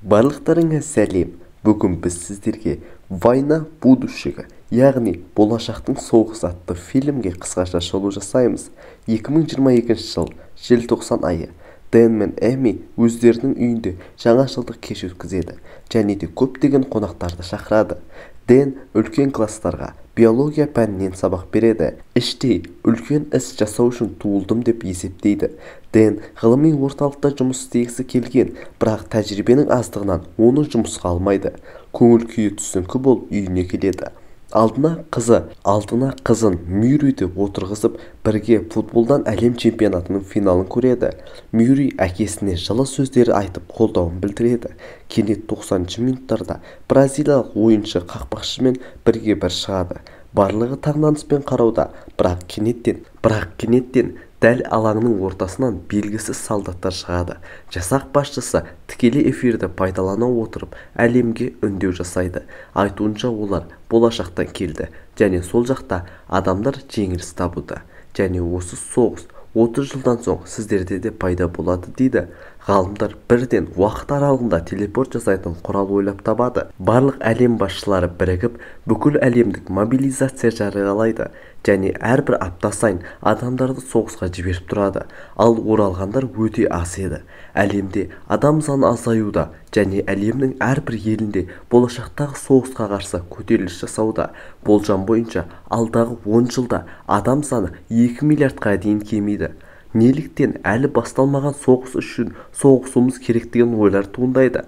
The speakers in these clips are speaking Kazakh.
Барлықтарыңа сәлем. Бүгін біз сіздерге «Война будущего», яғни «Болашақтың соғысы» атты фильмге қысқаша шолу жасаймыз. 2022 жыл, желтоқсан айы. Дэн мен Эми өздерінің үйінде жаңа жылдық кеш өткізеді және де көптеген қонақтарды шақырады. Дэн үлкен класстарға биология пәнінен сабақ береді. Іштей үлкен іс жасау үшін туылдым деп есептейді. Дэн ғылыми орталықта жұмыс істегісі келген, бірақ тәжірибенің аздығынан оны жұмысқа алмайды. Көңіл күйі түсіңкі болып үйіне келеді. Алдына қызын Мюриді отырғызып, бірге футболдан әлем чемпионатының финалын көреді. Мюри әкесіне жылы сөздері айтып қолдауын білдіреді. Кенет 90 минуттарда бразилиялық ойыншы қақпашымен бірге шығады. Барлығы таңданыспен қарауда, бірақ кенеттен дәл алаңның ортасынан белгісіз солдаттар шығады. Жасақ басшысы тікелей эфирді пайдалана отырып әлемге үндеу жасайды. Айтуынша олар болашақтан келді және сол жақта адамдар жеңіліс табуда. Және осы соғыс 30 жылдан соң сіздерде де пайда болады дейді. Ғалымдар бірден уақыт аралығында телепорт жасайтын құрал ойлап табады. Барлық әлем басшылары бірігіп, бүкіл әлемдік мобилизация жариялайды және әрбір апта сайын адамдарды соғысқа жіберіп тұрады. Ал оралғандар өте аз еді. Әлемде адам саны азаюда және әлемнің әрбір елінде болашақтағы соғысқа қарсы көтеріліс жасауда. Болжам бойынша алдағы 10 жылда адам саны 2 миллиардқа дейін кемиді. Неліктен әлі басталмаған соғыс үшін соғысуымыз керектеген ойлар туындайды.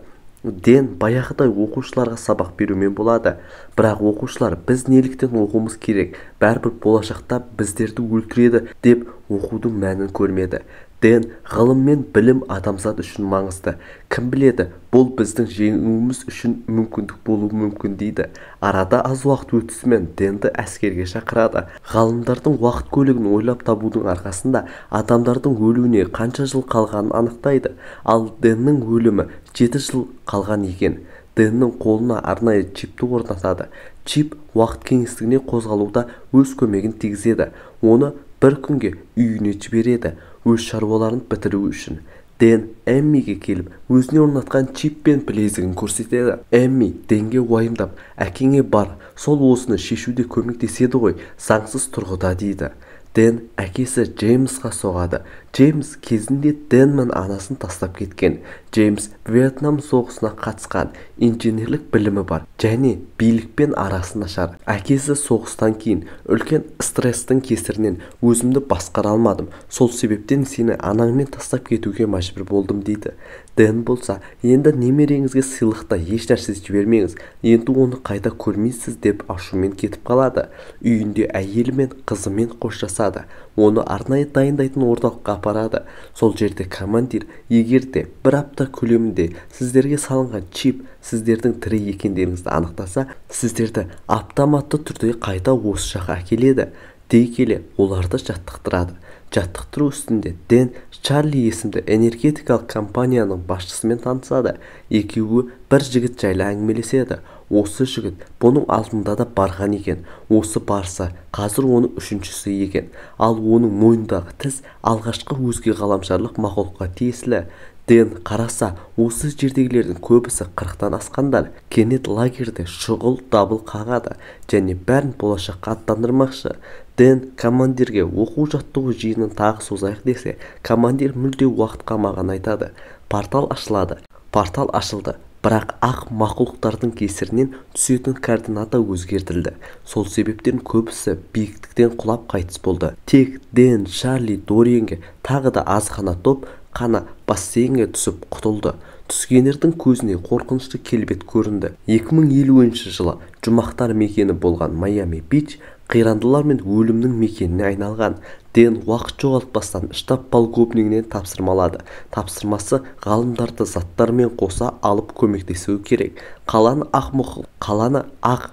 Дэн баяғыдай оқушыларға сабақ берумен болады, бірақ оқушылар біз неліктен оқуымыз керек, бәрібір болашақта біздерді өлтіреді деп оқудың мәнін көрмеді. Дэн ғылым мен білім адамзат үшін маңызды. Кім біледі, бұл біздің жеңуіміз үшін мүмкіндік болуы мүмкін дейді. Арада аз уақыт өтісімен Дэнді әскерге шақырады. Ғалымдардың уақыт көлігін ойлап табудың арқасында адамдардың өлуіне қанша жыл қалғанын анықтайды. Ал Дэннің өлімі 7 жыл қалған екен. Дэннің қолына арнайы чипті орнатады. Чип уақыт кеңістігіне қозғалуда өз көмегін тигізеді. Оны бір күнге үйіне жібереді, өз шаруаларын бітіру үшін. Дэн Эммиге келіп, өзіне орнатқан чип пен білезігін көрсетеді. Эмми Дэнге уайымдап, әкеңе бар, сол осыны шешуде көмектеседі ғой, заңсыз тұрғыда дейді. Дэн әкесі Джеймсқа соғады. Джеймс кезінде Дэн мен анасын тастап кеткен. Джеймс Вьетнам соғысына қатысқан, инженерлік білімі бар және билікпен арасы нашар. Әкесі соғыстан кейін үлкен стресстің кесірінен өзімді басқара алмадым. Сол себептен сені анаңмен тастап кетуге мәжбүр болдым дейді. Дэн болса, енді немереңізге сыйлықта еш нәрсе жібермеңіз, енді оны қайта көрмейсіз деп ашумен кетіп қалады. Үйінде әйелі мен қызымен қоштасады. Оны арнайы дайындайтын орталыққа апарады. Сол жерде командир, егер де бір апта көлемінде сіздерге салынған чип сіздердің тірі екендеріңізді анықтаса, сіздерді автоматты түрде қайта осы жаққа әкеледі. Дей келе оларды жаттықтырады. Жаттықтыру үстінде Дэн Чарли есімді энергетикалық компанияның басшысымен танысады. Екеуі бір жігіт жайлы әңгімелеседі. Осы жігіт бұның алдында да барған екен. Осы барса, қазір оның үшіншісі екен. Ал оның мойнындағы тіс алғашқы өзге ғаламшарлық мақұлыққа тиесілі. Дэн қараса, осы жердегілердің көбісі 40-тан асқандар. Кенет лагерде шұғыл дабыл қағады және бәрін болашаққа аттандырмақшы. Дэн командирге оқу-жаттығу жиынын тағы созайық десе, командир мүлде уақыт қалмағанын айтады. Портал ашылады. Портал ашылды, бірақ ақ мақұлықтардың кесірінен түсетін координата өзгертілді. Сол себептен көбісі биіктіктен құлап қайтыс болды. Тек Дэн, Чарли, Дориенге тағы да аз ғана топ қана бассейнге түсіп құтылды. Түскендердің көзіне қорқынышты келбет көрінді. 2050 жылы жұмақтар мекені болған Майами Бич қирандылар мен өлімнің мекеніне айналған. Дэн уақыт жоғалтпастан штаб полковнигінен тапсырмалады. Тапсырмасы ғалымдарды заттармен қоса алып көмектесуі керек. Қаланы ақ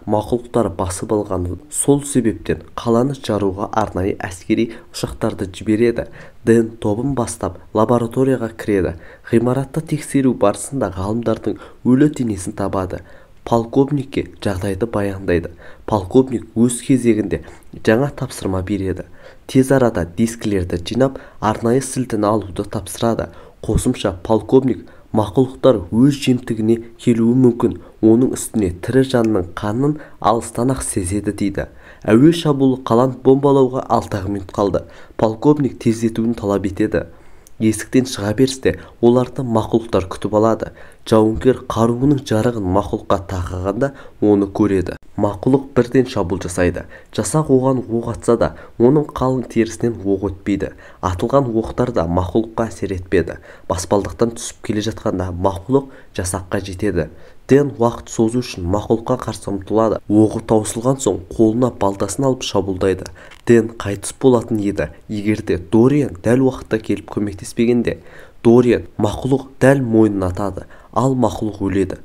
мақұлықтар басып алған. Сол себептен қаланы жаруға арнайы әскери ұшақтарды жібереді. Дэн тобын бастап лабораторияға кіреді. Ғимаратта тексеру барысында ғалымдардың өлі денесін табады. Полковникке жағдайды баяндайды. Полковник өз кезегінде жаңа тапсырма береді. Тез арада дискілерді жинап, арнайы сілтіні алуды тапсырады. Қосымша полковник мақұлықтар өз жемтігіне келуі мүмкін, оның үстіне тірі жанның қанын алыстан-ақ сезеді дейді. Әуе шабуылы қаланы бомбалауға 6 минут қалды. Полковник тездетуін талап етеді. Есіктен шыға берісте оларды мақұлықтар күтіп алады. Жауынгер қаруының жарығын мақұлыққа тақағанда оны көреді. Мақұлық бірден шабуыл жасайды. Жасақ оған оқ атса да, оның қалың терісінен оқ өтпейді. Атылған оқтар да мақұлыққа әсер етпеді. Баспалдақтан түсіп келе жатқанда мақұлық жасаққа жетеді. Дэн уақыт созу үшін мақұлыққа қарсы ұмтылады. Оғы таусылған соң қолына балтасын алып шабуылдайды. Дэн қайтыс болатын еді, егерде Дориан дәл уақытта келіп көмектеспегенде. Дориан мақұлық дәл мойнын атады, ал мақұлық өледі.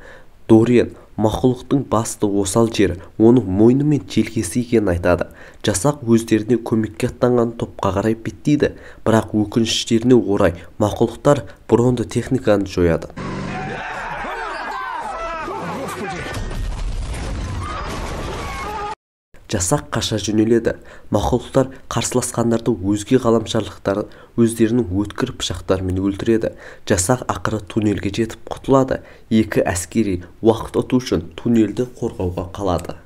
Дориан мақұлықтың басты осал жері оның мойны мен желкесі екенін айтады. Жасақ өздеріне көмекке аттанған топқа қарай беттейді, бірақ өкініштеріне орай мақұлықтар бронды техниканы жояды. Жасақ қаша жөнеледі. Мақұлықтар қарсыласқандарды өзге ғаламшарлықтар өздерінің өткір пышақтарымен өлтіреді. Жасақ ақыры туннельге жетіп құтылады. Екі әскери уақыт ұту үшін туннельді қорғауға қалады.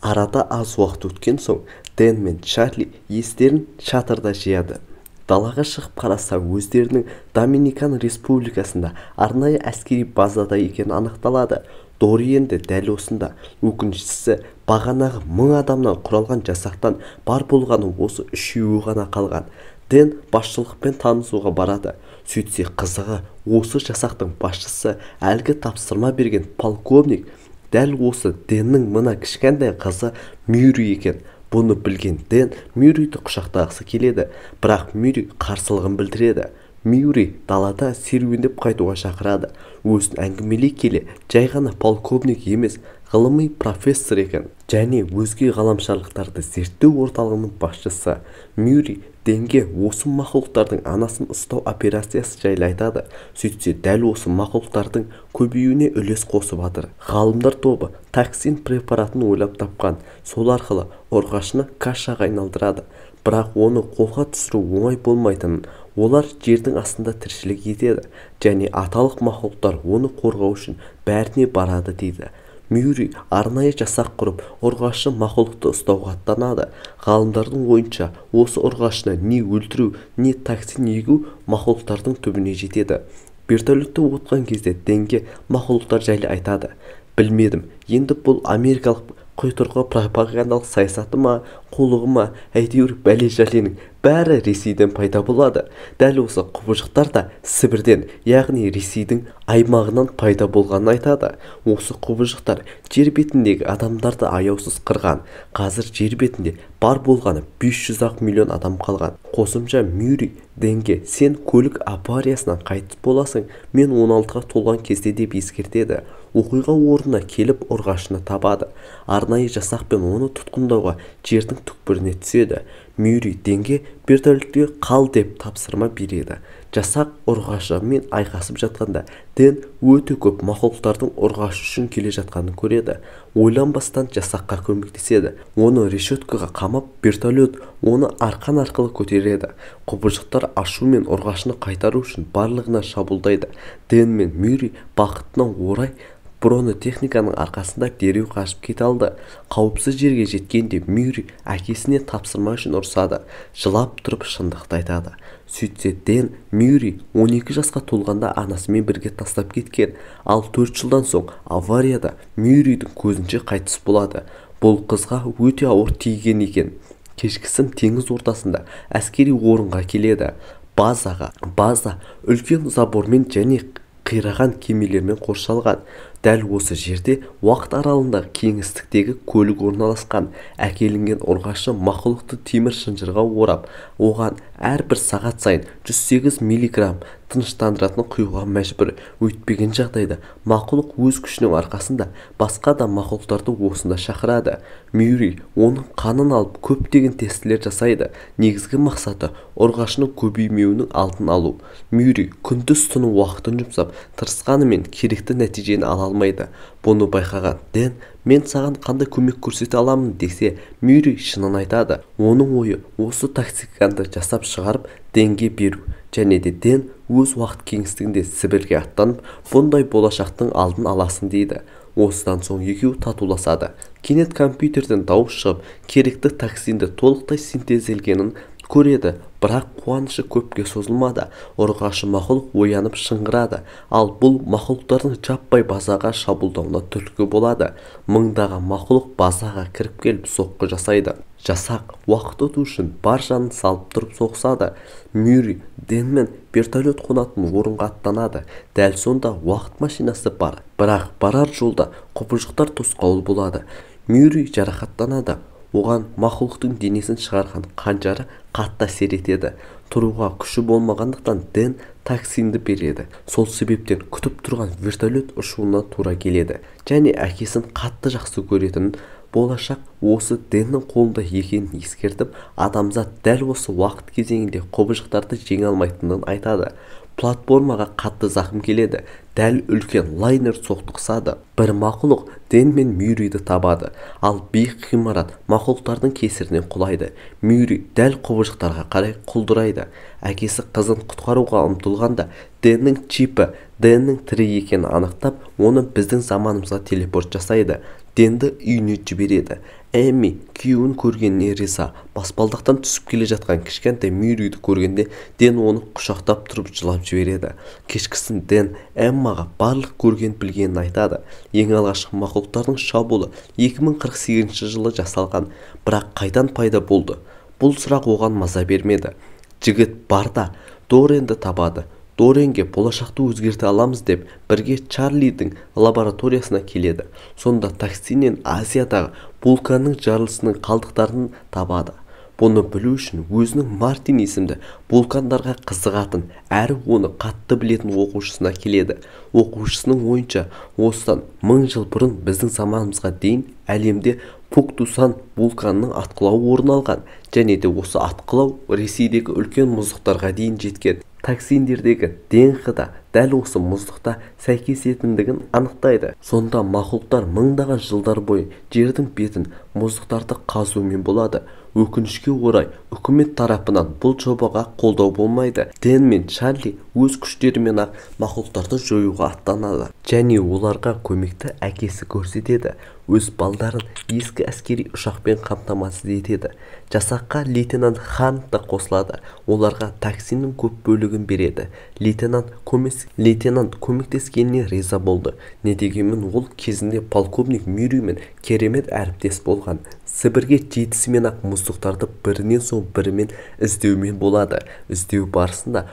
Арада аз уақыт өткен соң Дэн мен Чарли естерін шатырда жияды. Далаға шығып қараса өздерінің Доминикан Республикасында арнайы әскери базада екені анықталады. Дориенді дәл осында. Өкініштісі бағанағы 1000 адамнан құралған жасақтан бар болғаны осы 3-еуі ғана қалған. Дэн басшылықпен танысуға барады. Сөйтсе қызығы осы жасақтың басшысы әлгі тапсырма берген полковник дәл осы Дэннің мына кішкентай қызы Мюррей екен. Бұны білген Дэн Мюррейді құшақтағысы келеді, бірақ Мюррей қарсылығын білдіреді. Мюррей далада серуендеп қайтуға шақырады. Өзін әңгімелей келе, жай ғана полковник емес, ғылыми профессор екен, және өзге ғаламшарлықтарды зерттеу орталығының басшысы. Мюррей Дэнге осы мақұлықтардың анасын ұстау операциясы жайлы айтады. Сөйтсе дәл осы мақұлықтардың көбеюіне үлес қосып жатыр. Ғалымдар тобы токсин препаратын ойлап тапқан, сол арқылы ұрғашыны кашаға айналдырады. Бірақ оны қолға түсіру оңай болмайтынын, олар жердің астында тіршілік етеді, және аталық мақұлықтар оны қорғау үшін бәріне барады дейді. Мюррей арнайы жасақ құрып, ұрғашы мақұлықты ұстауға аттанады. Ғалымдардың ойынша, осы ұрғашыны не өлтіру, не токсин егу мақұлықтардың түбіне жетеді. Вертолетті отқан кезде Дэнге мақұлықтар жайлы айтады. Білмедім, енді бұл америкалық құйтырқы пропагандалық саясаты ма, қолығы ма, әйтеуір бәле-жәленің бәрі Ресейден пайда болады. Дәл осы құбыжықтар да Сібірден, яғни Ресейдің аймағынан пайда болғанын айтады. Осы құбыжықтар жер бетіндегі адамдарды аяусыз қырған. Қазір жер бетінде бар болғаны 500 миллион адам қалған. Қосымша Мюррей Дэнге сен көлік авариясынан қайтыс боласың, мен 16-ға толған кезде деп ескертеді. Оқиға орнына келіп ұрғашыны табады. Арнайы жасақпен оны тұтқындауға жердің түкпіріне түседі. Мюррей Дэнге вертолетке қал деп тапсырма береді. Жасақ ұрғашымен айқасып жатқанда Дэн өте көп мақұлықтардың ұрғашы үшін келе жатқанын көреді. Ойланбастан жасаққа көмектеседі. Оны решеткаға қамап, вертолет оны арқан арқылы көтереді. Құбыжықтар ашу мен ұрғашыны қайтару үшін барлығына шабуылдайды. Дэн мен Мюррей бақытына орай бронетехниканың арқасында дереу қашып кете алды. Қауіпсіз жерге жеткенде Мюррей әкесіне тапсырма үшін ұрсады. Жылап тұрып шындықты айтады. Сөйтсе Дэн Мюррей 12 жасқа толғанда анасымен бірге тастап кеткен. Ал 4 жылдан соң аварияда Мюррейдің көзінше қайтыс болады. Бұл қызға өте ауыр тиген екен. Кешкісін теңіз ортасында әскери орынға келеді. База үлкен забормен және қираған кемелермен қоршалған. Дәл осы жерде уақыт аралығында кеңістіктегі көлік орналасқан. Әкелінген ұрғашы мақұлықты темір шынжырға орап, оған әрбір сағат сайын 108 миллиграмм тыныштандыратын құюға мәжбүр. Өйтпеген жағдайда мақұлық өз күшінің арқасында басқа да мақұлықтарды осында шақырады. Мюррей оның қанын алып көптеген тестілер жасайды. Негізгі мақсаты ұрғашының көбеймеуінің алдын алу. Мюррей күндіз-түні уақытын жұмсап, тырысқанымен керекті нәтижені ала алмайды. Бұны байқаған Дэн, мен саған қандай көмек көрсете аламын десе, Мюррей шынын айтады. Оның ойы осы токсиканды жасап шығарып Дэнге беру. және де Дэн өз уақыт кеңістігінде Сібірге аттанып, бұндай болашақтың алдын аласын дейді. Осыдан соң екеуі татуласады. Кенет компьютерден дауыс шығып, керекті токсинді толықтай синтезделгенін көреді, бірақ қуанышы көпке созылмады. Ұрғашы мақұлық оянып шыңғырады, ал бұл мақұлықтардың жаппай базаға шабуылдауына түрткі болады. Мыңдаған мақұлық базаға кіріп келіп соққы жасайды. Жасақ уақыт өту үшін бар жанын салып тұрып соғысады. Мюррей Дэнмен вертолет қонатын орынға аттанады. Дәл сонда уақыт машинасы бар. Бірақ барар жолда құбыжықтар тосқауыл болады. Мюррей жарақаттанады. Оған мақұлықтың денесін шығарған қанжары қатты әсер етеді. Тұруға күші болмағандықтан Дэн токсинді береді. Сол себептен күтіп тұрған вертолет ұшуына тура келеді. Және әкесін қатты жақсы көретінін, болашақ осы Дэннің қолында екенін ескертіп, адамзат дәл осы уақыт кезеңінде құбыжықтарды жеңе алмайтынын айтады. Платформаға қатты зақым келеді. Дәл үлкен лайнер соқтықсады. Бір мақұлық Дэн мен Мюррейді табады, ал биік ғимарат мақұлықтардың кесірінен құлайды. Мюррей дәл құбыжықтарға қарай құлдырайды. Әкесі қызын құтқаруға ұмтылғанда, Дэннің чипі Дэннің тірі екенін анықтап, оны біздің заманымызға телепорт жасайды. Дэнді үйіне жібереді. Эмми күйеуін көргеніне риза. Баспалдақтан түсіп келе жатқан кішкентай Мюррейді көргенде Дэн оны құшақтап тұрып жылап жібереді. Кешкісін Дэн Эммаға барлық көрген білгенін айтады. Ең алғашқы мақұлықтардың шабуылы 2048 жылы жасалған, бірақ қайдан пайда болды? Бұл сұрақ оған маза бермеді. Жігіт барда Доренді табады. Доренге болашақты өзгерте аламыз деп бірге Чарлидің лабораториясына келеді. Сонда токсиннен Азиядағы вулканның жарылысының қалдықтарын табады. Бұны білу үшін өзінің Мартин есімді вулкандарға қызығатын, әрі оны қатты білетін оқушысына келеді. Оқушысының ойынша, осыдан 1000 жыл бұрын біздің заманымызға дейін әлемде Пуктусан вулканының атқылауы орын алған, және де осы атқылау Ресейдегі үлкен мұздықтарға дейін жеткен. Токсиндердегі ДНК-да дәл осы мұздықта сәйкесетіндігін анықтайды. Сонда мақұлықтар мыңдаған жылдар бойы жердің бетін мұздықтарды қазумен болады. Өкінішке орай, үкімет тарапынан бұл жобаға қолдау болмайды. Дэн мен Чарли өз күштерімен ақ мақұлықтарды жоюға аттанады. Және оларға көмекті әкесі көрсетеді. Өз балдарын ескі әскери ұшақпен қамтамасыз етеді. Жасаққа лейтенант Хан да қосылады. Оларға токсиннің көп бөлігін береді. Лейтенант көмектескеніне риза болды. Не дегенмен ол кезінде полковник Мюрреймен керемет әріптес болған. Сібірге жетісімен ақ мұздықтарды бірінен соң бірімен іздеумен болады. Іздеу барысында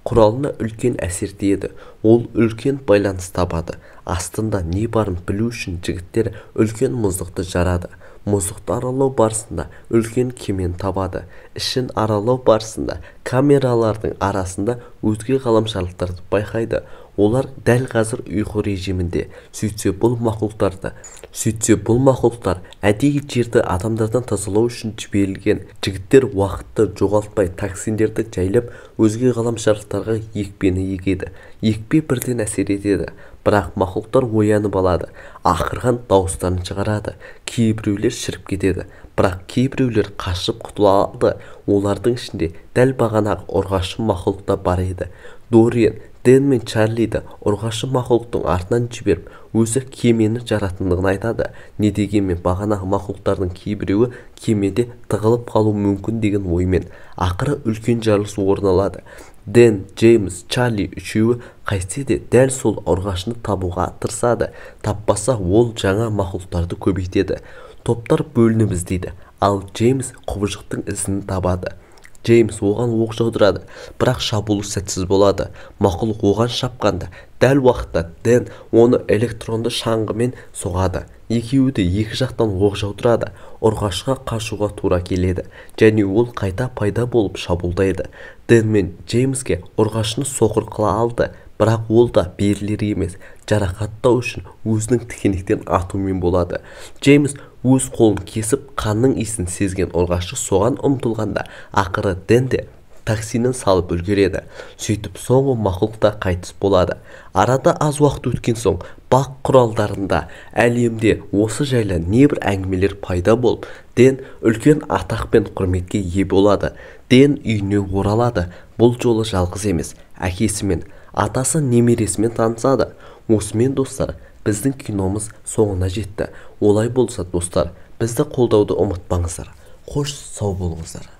құралына үлкен әсер тиеді. Ол үлкен байланыс табады. Астында не барын білу үшін жігіттер үлкен мұздықты жарады. Мұздықты аралау барысында үлкен кемен табады. Ішін аралау барысында камералардың арасында өзге ғаламшарлықтарды байқайды. Олар дәл қазір ұйқы режимінде. Сөйтсе бұл мақұлықтар әдейі жерді адамдардан тазалау үшін жіберілген. Жігіттер уақытты жоғалтпай токсиндерді жайлап өзге ғаламшарлықтарға екпені егеді. Екпе бірден әсер етеді. Бірақ мақұлықтар оянып алады. Ақырған дауыстарын шығарады. Кейбіреулер шіріп кетеді. Бірақ кейбіреулер қашып құтыла алды. Олардың ішінде дәл бағанағы ұрғашы мақұлықта бар еді. Дорен Дэн мен Чарлиді ұрғашы мақұлықтың артынан жіберіп, өзі кемені жаратындығын айтады. Не дегенмен бағанағы мақұлықтардың кейбіреуі кемеде тығылып қалу мүмкін деген оймен. Ақыры үлкен жарылыс орын алады. Дэн, Джеймс, Чарли үшеуі қайтсе де дәл сол ұрғашыны табуға тырысады. Таппаса ол жаңа мақұлықтарды көбейтеді. Топтар бөлініп іздейді, ал Джеймс құбыжықтың ізін табады. Джеймс оған оқ жаудырады, бірақ шабуылы сәтсіз болады. Мақұлық оған шапқанда, дәл уақытта Дэн оны электронды шаңғымен соғады. Екеуі де екі жақтан оқ жаудырады. Ұрғашыға қашуға тура келеді, және ол қайта пайда болып шабуылдайды. Дэн мен Джеймске ұрғашыны соқыр қыла алды, бірақ ол да берілер емес. Жарақаттау үшін өзінің тікенектен атумен болады. Джеймс өз қолын кесіп, қанның иісін сезген ұрғашы соған ұмтылғанда, ақыры Дэн де таксинен салып үлгереді. Сөйтіп соңғы мақұлықта қайтыс болады. Арада аз уақыт өткен соң бақ құралдарында әлемде осы жайлы небір әңгімелер пайда болып, Дэн үлкен атақ пен құрметке ие болады. Дэн үйіне оралады. Бұл жолы жалғыз емес, әкесімен, атасы немересімен танысады. Осымен достар, біздің киномыз соңына жетті. Олай болса достар, бізді қолдауды ұмытпаңыздар. Қош сау болыңыздар.